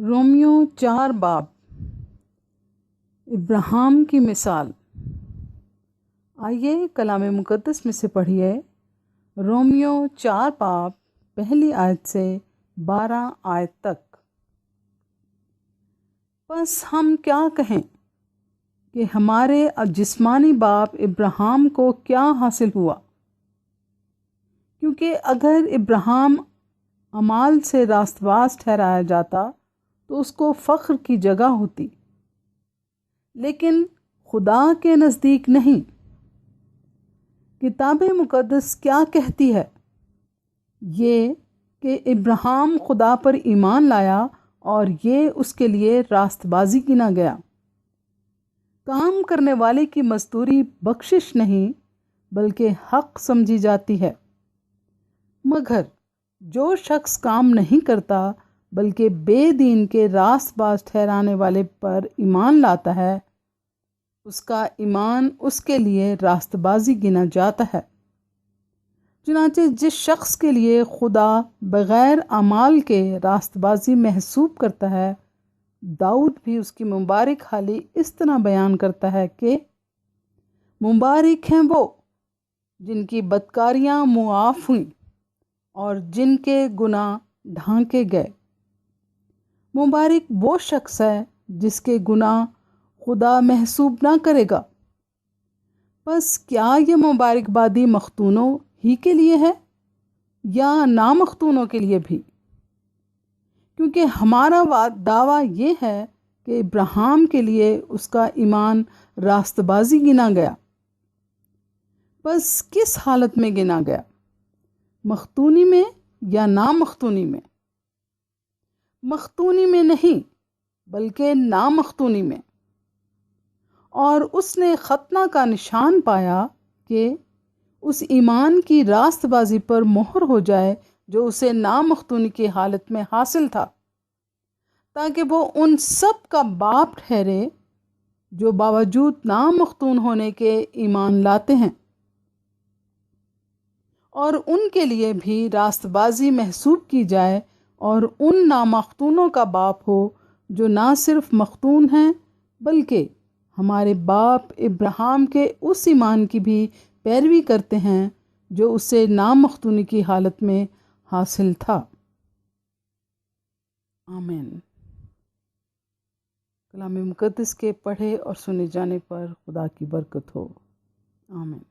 Romeo 4 باب ابراہیم کی مثال۔ آئیے کلام مقدس میں سے پڑھیے رومیو 4 باب پہلی آیت سے 12 آیت تک۔ بس ہم کیا کہیں کہ ہمارے جسمانی باپ ابراہیم کو کیا حاصل ہوا؟ کیونکہ اگر ابراہیم اعمال سے راست باز ٹھہرایا جاتا تو اس کو فخر کی جگہ ہوتی، لیکن خدا کے نزدیک نہیں۔ کتاب مقدس کیا کہتی ہے؟ یہ کہ ابراہیم خدا پر ایمان لایا اور یہ اس کے لیے راست بازی گنا گیا۔ کام کرنے والے کی مزدوری بخشش نہیں بلکہ حق سمجھی جاتی ہے، مگر جو شخص کام نہیں کرتا بلکہ بے دین کے راست باز ٹھہرانے والے پر ایمان لاتا ہے، اس کا ایمان اس کے لیے راست بازی گنا جاتا ہے۔ چنانچہ جس شخص کے لیے خدا بغیر اعمال کے راست بازی محسوب کرتا ہے، داؤد بھی اس کی مبارک حالی اس طرح بیان کرتا ہے کہ مبارک ہیں وہ جن کی بدکاریاں معاف ہوئیں اور جن کے گناہ ڈھانکے گئے۔ مبارک وہ شخص ہے جس کے گناہ خدا محسوب نہ کرے گا۔ بس کیا یہ مبارک بادی مختونوں ہی کے لیے ہے یا نامختونوں کے لیے بھی؟ کیونکہ ہمارا دعویٰ یہ ہے کہ ابراہیم کے لیے اس کا ایمان راست بازی گنا گیا۔ بس کس حالت میں گنا گیا؟ مختونی میں یا نامختونی میں؟ مختونی میں نہیں بلکہ نامختونی میں۔ اور اس نے ختنہ کا نشان پایا کہ اس ایمان کی راست بازی پر مہر ہو جائے جو اسے نامختونی کی حالت میں حاصل تھا، تاکہ وہ ان سب کا باپ ٹھہرے جو باوجود نامختون ہونے کے ایمان لاتے ہیں، اور ان کے لیے بھی راست بازی محسوب کی جائے، اور ان نامختونوں کا باپ ہو جو نہ صرف مختون ہیں بلکہ ہمارے باپ ابراہیم کے اس ایمان کی بھی پیروی کرتے ہیں جو اسے نامختونی کی حالت میں حاصل تھا۔ آمین۔ کلام مقدس کے پڑھے اور سنے جانے پر خدا کی برکت ہو۔ آمین۔